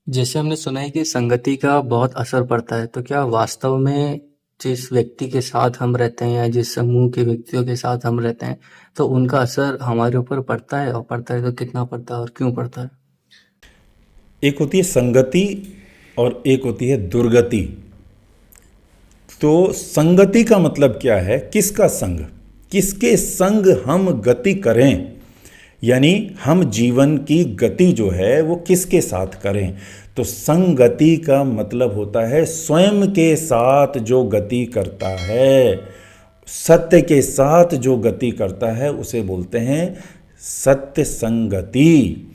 जैसे हमने सुना है कि संगति का बहुत असर पड़ता है, तो क्या वास्तव में जिस व्यक्ति के साथ हम रहते हैं या जिस समूह के व्यक्तियों के साथ हम रहते हैं, तो उनका असर हमारे ऊपर पड़ता है और पड़ता है तो कितना पड़ता है और क्यों पड़ता है? एक होती है संगति और एक होती है दुर्गति। तो संगति का मतलब क्या है? किसका संग, किसके संग हम गति करें, यानी हम जीवन की गति जो है वो किसके साथ करें। तो संगति का मतलब होता है स्वयं के साथ जो गति करता है, सत्य के साथ जो गति करता है उसे बोलते हैं सत्य संगति।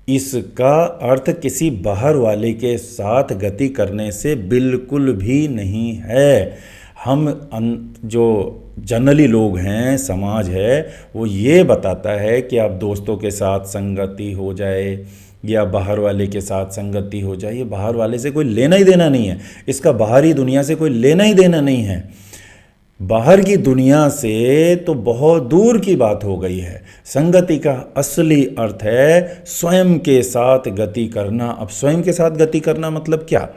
इसका अर्थ किसी बाहर वाले के साथ गति करने से बिल्कुल भी नहीं है। हम जो जनरली लोग हैं, समाज है, वो ये बताता है कि आप दोस्तों के साथ संगति हो जाए या बाहर वाले के साथ संगति हो जाए। ये बाहर वाले से कोई लेना ही देना नहीं है, इसका बाहरी दुनिया से कोई लेना ही देना नहीं है। बाहर की दुनिया से तो बहुत दूर की बात हो गई है। संगति का असली अर्थ है स्वयं के साथ गति करना। अब स्वयं के साथ गति करना मतलब क्या?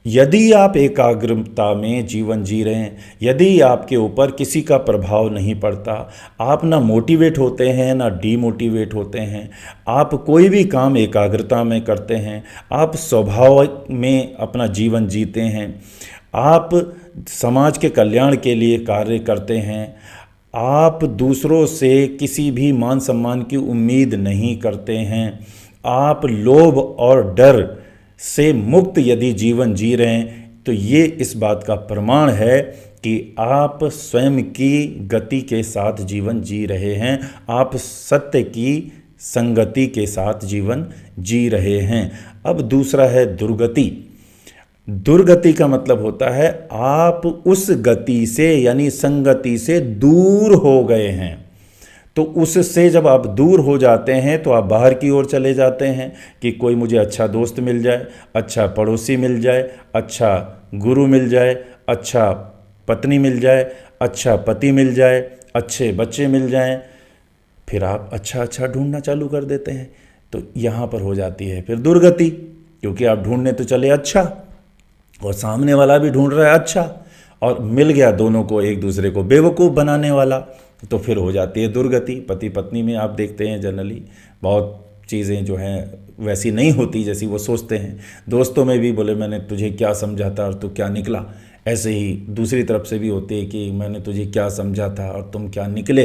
यदि आप एकाग्रता में जीवन जी रहे हैं, यदि आपके ऊपर किसी का प्रभाव नहीं पड़ता, आप ना मोटिवेट होते हैं ना डीमोटिवेट होते हैं, आप कोई भी काम एकाग्रता में करते हैं, आप स्वभाव में अपना जीवन जीते हैं, आप समाज के कल्याण के लिए कार्य करते हैं, आप दूसरों से किसी भी मान सम्मान की उम्मीद नहीं करते हैं, आप लोभ और डर से मुक्त यदि जीवन जी रहे हैं, तो ये इस बात का प्रमाण है कि आप स्वयं की गति के साथ जीवन जी रहे हैं, आप सत्य की संगति के साथ जीवन जी रहे हैं। अब दूसरा है दुर्गति। दुर्गति का मतलब होता है आप उस गति से यानी संगति से दूर हो गए हैं। तो उससे जब आप दूर हो जाते हैं तो आप बाहर की ओर चले जाते हैं कि कोई मुझे अच्छा दोस्त मिल जाए, अच्छा पड़ोसी मिल जाए, अच्छा गुरु मिल जाए, अच्छा पत्नी मिल जाए, अच्छा पति मिल जाए, अच्छे बच्चे मिल जाएं। फिर आप अच्छा अच्छा ढूंढना चालू कर देते हैं। तो यहाँ पर हो जाती है फिर दुर्गति, क्योंकि आप ढूंढने तो चले अच्छा और सामने वाला भी ढूंढ रहा है अच्छा, और मिल गया दोनों को एक दूसरे को बेवकूफ़ बनाने वाला, तो फिर हो जाती है दुर्गति। पति पत्नी में आप देखते हैं जनरली बहुत चीज़ें जो हैं वैसी नहीं होती जैसी वो सोचते हैं। दोस्तों में भी बोले मैंने तुझे क्या समझा था और तू क्या निकला, ऐसे ही दूसरी तरफ से भी होती है कि मैंने तुझे क्या समझा था और तुम क्या निकले,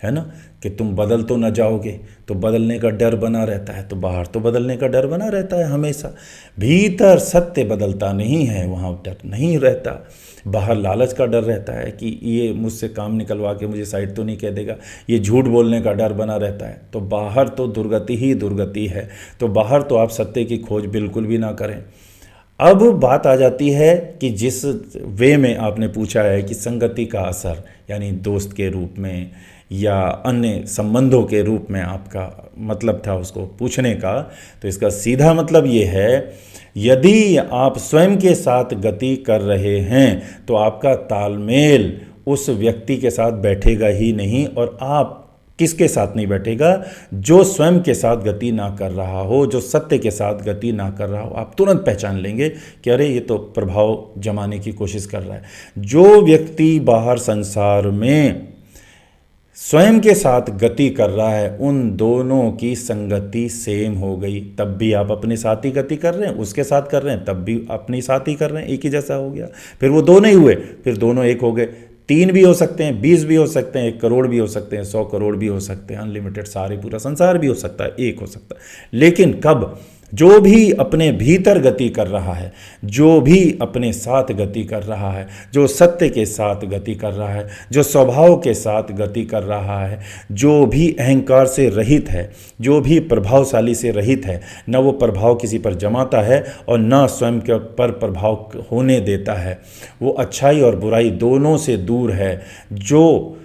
है ना, कि तुम बदल तो ना जाओगे। तो बदलने का डर बना रहता है, तो बाहर तो बदलने का डर बना रहता है हमेशा, भीतर सत्य बदलता नहीं है, वहाँ डर नहीं रहता। बाहर लालच का डर रहता है कि ये मुझसे काम निकलवा के मुझे साइड तो नहीं कह देगा, ये झूठ बोलने का डर बना रहता है। तो बाहर तो दुर्गति ही दुर्गति है। तो बाहर तो आप सत्य की खोज बिल्कुल भी ना करें। अब बात आ जाती है कि जिस वे में आपने पूछा है कि संगति का असर, यानी दोस्त के रूप में या अन्य संबंधों के रूप में आपका मतलब था उसको पूछने का, तो इसका सीधा मतलब ये है, यदि आप स्वयं के साथ गति कर रहे हैं तो आपका तालमेल उस व्यक्ति के साथ बैठेगा ही नहीं। और आप किसके साथ नहीं बैठेगा? जो स्वयं के साथ गति ना कर रहा हो, जो सत्य के साथ गति ना कर रहा हो। आप तुरंत पहचान लेंगे कि अरे ये तो प्रभाव जमाने की कोशिश कर रहा है। जो व्यक्ति बाहर संसार में स्वयं के साथ गति कर रहा है, उन दोनों की संगति सेम हो गई। तब भी आप अपने साथ ही गति कर रहे हैं, उसके साथ कर रहे हैं तब भी अपने साथ ही कर रहे हैं, एक ही जैसा हो गया। फिर वो दो नहीं हुए, फिर दोनों एक हो गए। 3 भी हो सकते हैं, 20 भी हो सकते हैं, 1 करोड़ भी हो सकते हैं, 100 करोड़ भी हो सकते हैं, अनलिमिटेड सारे पूरा संसार भी हो सकता है, एक हो सकता है। लेकिन कब? जो भी अपने भीतर गति कर रहा है, जो भी अपने साथ गति कर रहा है, जो सत्य के साथ गति कर रहा है, जो स्वभाव के साथ गति कर रहा है, जो भी अहंकार से रहित है, जो भी प्रभावशाली से रहित है, न वो प्रभाव किसी पर जमाता है और न स्वयं के पर प्रभाव होने देता है, वो अच्छाई और बुराई दोनों से दूर है, जो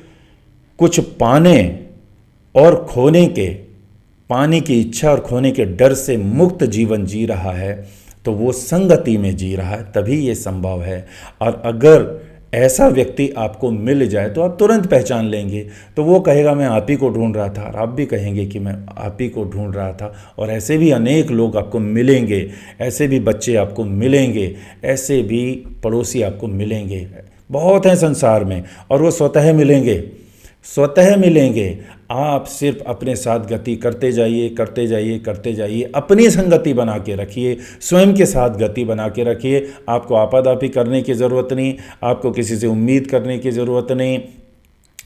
कुछ पाने और खोने के, पाने की इच्छा और खोने के डर से मुक्त जीवन जी रहा है, तो वो संगति में जी रहा है, तभी ये संभव है। और अगर ऐसा व्यक्ति आपको मिल जाए तो आप तुरंत पहचान लेंगे। तो वो कहेगा मैं आप ही को ढूंढ रहा था, और आप भी कहेंगे कि मैं आप ही को ढूंढ रहा था। और ऐसे भी अनेक लोग आपको मिलेंगे, ऐसे भी बच्चे आपको मिलेंगे, ऐसे भी पड़ोसी आपको मिलेंगे, बहुत हैं संसार में, और वो स्वतः मिलेंगे, स्वतः मिलेंगे। आप सिर्फ अपने साथ गति करते जाइए, करते जाइए, करते जाइए, अपनी संगति बना के रखिए, स्वयं के साथ गति बना के रखिए। आपको आपाधापी करने की ज़रूरत नहीं, आपको किसी से उम्मीद करने की ज़रूरत नहीं,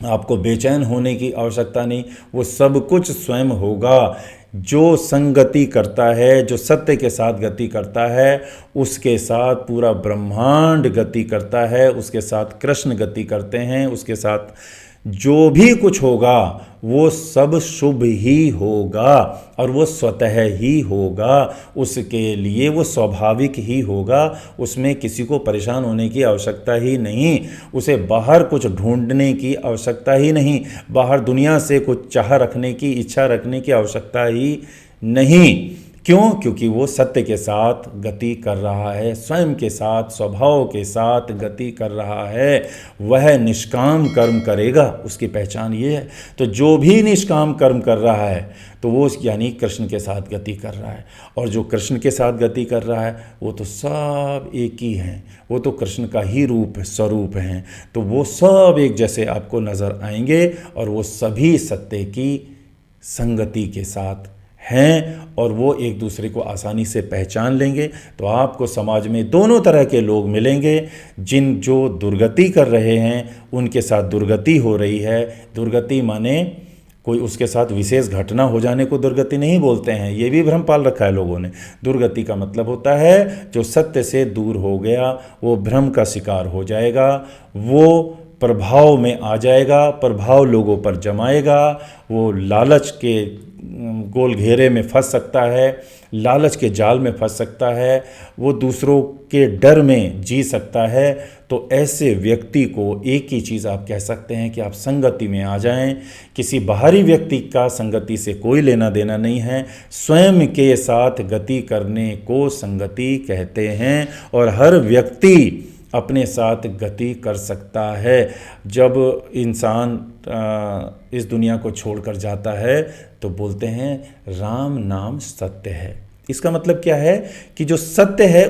आपको बेचैन होने की आवश्यकता नहीं। वो सब कुछ स्वयं होगा। जो संगति करता है, जो सत्य के साथ गति करता है, उसके साथ पूरा ब्रह्मांड गति करता है, उसके साथ कृष्ण गति करते हैं, उसके साथ जो भी कुछ होगा वो सब शुभ ही होगा, और वो स्वतः ही होगा। उसके लिए वो स्वाभाविक ही होगा, उसमें किसी को परेशान होने की आवश्यकता ही नहीं, उसे बाहर कुछ ढूंढने की आवश्यकता ही नहीं, बाहर दुनिया से कुछ चाह रखने की, इच्छा रखने की आवश्यकता ही नहीं। क्यों? क्योंकि वो सत्य के साथ गति कर रहा है, स्वयं के साथ, स्वभाव के साथ गति कर रहा है। वह निष्काम कर्म करेगा, उसकी पहचान ये है। तो जो भी निष्काम कर्म कर रहा है तो वो यानी कृष्ण के साथ गति कर रहा है, और जो कृष्ण के साथ गति कर रहा है वो तो सब एक ही हैं, वो तो कृष्ण का ही रूप स्वरूप हैं। तो वो सब एक जैसे आपको नज़र आएंगे, और वो सभी सत्य की संगति के साथ हैं, और वो एक दूसरे को आसानी से पहचान लेंगे। तो आपको समाज में दोनों तरह के लोग मिलेंगे। जो दुर्गति कर रहे हैं उनके साथ दुर्गति हो रही है। दुर्गति माने कोई उसके साथ विशेष घटना हो जाने को दुर्गति नहीं बोलते हैं, ये भी भ्रम पाल रखा है लोगों ने। दुर्गति का मतलब होता है जो सत्य से दूर हो गया, वो भ्रम का शिकार हो जाएगा, वो प्रभाव में आ जाएगा, प्रभाव लोगों पर जमाएगा, वो लालच के गोल घेरे में फंस सकता है, लालच के जाल में फंस सकता है, वो दूसरों के डर में जी सकता है। तो ऐसे व्यक्ति को एक ही चीज़ आप कह सकते हैं कि आप संगति में आ जाएं। किसी बाहरी व्यक्ति का संगति से कोई लेना देना नहीं है, स्वयं के साथ गति करने को संगति कहते हैं, और हर व्यक्ति अपने साथ गति कर सकता है। जब इंसान इस दुनिया को छोड़कर जाता है तो बोलते हैं राम नाम सत्य है। इसका मतलब क्या है कि जो सत्य है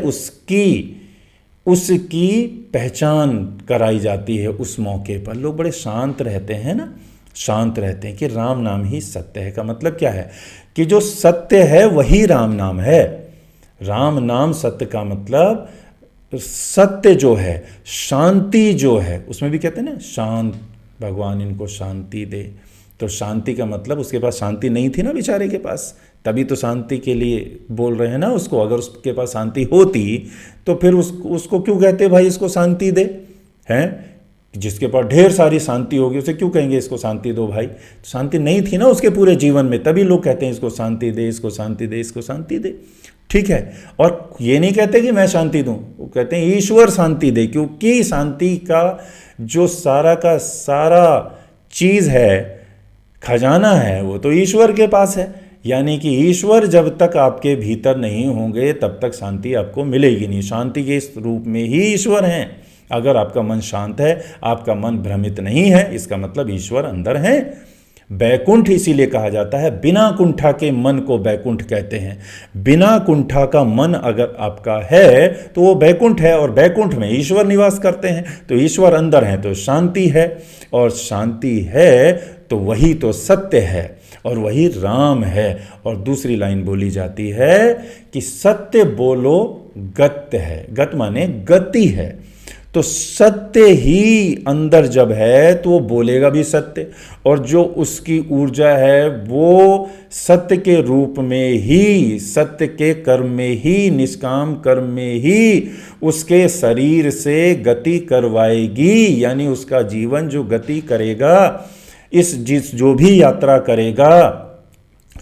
उसकी पहचान कराई जाती है। उस मौके पर लोग बड़े शांत रहते हैं ना, शांत रहते हैं कि राम नाम ही सत्य है। का मतलब क्या है कि जो सत्य है वही राम नाम है। राम नाम सत्य का मतलब सत्य जो है, शांति जो है, उसमें भी कहते हैं ना शांत, भगवान इनको शांति दे। तो शांति का मतलब उसके पास शांति नहीं थी ना बेचारे के पास, तभी तो शांति के लिए बोल रहे हैं ना उसको। अगर उसके पास शांति होती तो फिर उसको क्यों कहते भाई इसको शांति दे, हैं? जिसके पास ढेर सारी शांति होगी उसे क्यों कहेंगे इसको शांति दो भाई? तो शांति नहीं थी ना उसके पूरे जीवन में, तभी लोग कहते हैं इसको शांति दे, इसको शांति दे, इसको शांति दे। ठीक है, और ये नहीं कहते कि मैं शांति दूं, वो कहते हैं ईश्वर शांति दे, क्योंकि शांति का जो सारा का सारा चीज़ है, खजाना है, वो तो ईश्वर के पास है। यानी कि ईश्वर जब तक आपके भीतर नहीं होंगे तब तक शांति आपको मिलेगी नहीं। शांति के इस रूप में ही ईश्वर हैं। अगर आपका मन शांत है, आपका मन भ्रमित नहीं है, इसका मतलब ईश्वर अंदर है। बैकुंठ इसीलिए कहा जाता है, बिना कुंठा के मन को बैकुंठ कहते हैं। बिना कुंठा का मन अगर आपका है तो वो बैकुंठ है, और बैकुंठ में ईश्वर निवास करते हैं। तो ईश्वर अंदर है तो शांति है, और शांति है तो वही तो सत्य है, और वही राम है। और दूसरी लाइन बोली जाती है कि सत्य बोलो गत्य है। गत माने गति है। तो सत्य ही अंदर जब है तो वो बोलेगा भी सत्य, और जो उसकी ऊर्जा है वो सत्य के रूप में ही, सत्य के कर्म में ही, निष्काम कर्म में ही उसके शरीर से गति करवाएगी। यानी उसका जीवन जो गति करेगा, जो भी यात्रा करेगा,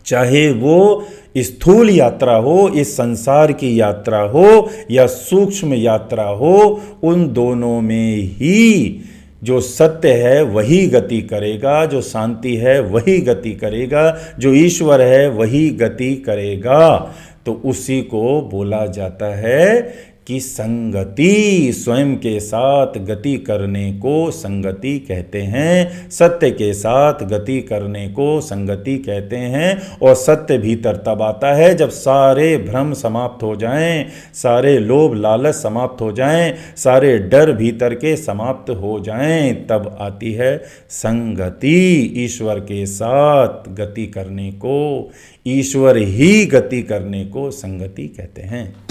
चाहे वो स्थूल यात्रा हो, इस संसार की यात्रा हो, या सूक्ष्म यात्रा हो, उन दोनों में ही जो सत्य है वही गति करेगा, जो शांति है वही गति करेगा, जो ईश्वर है वही गति करेगा। तो उसी को बोला जाता है कि संगति, स्वयं के साथ गति करने को संगति कहते हैं, सत्य के साथ गति करने को संगति कहते हैं। और सत्य भीतर तब आता है जब सारे भ्रम समाप्त हो जाएं, सारे लोभ लालच समाप्त हो जाएं, सारे डर भीतर के समाप्त हो जाएं, तब आती है संगति। ईश्वर के साथ गति करने को, ईश्वर ही गति करने को संगति कहते हैं।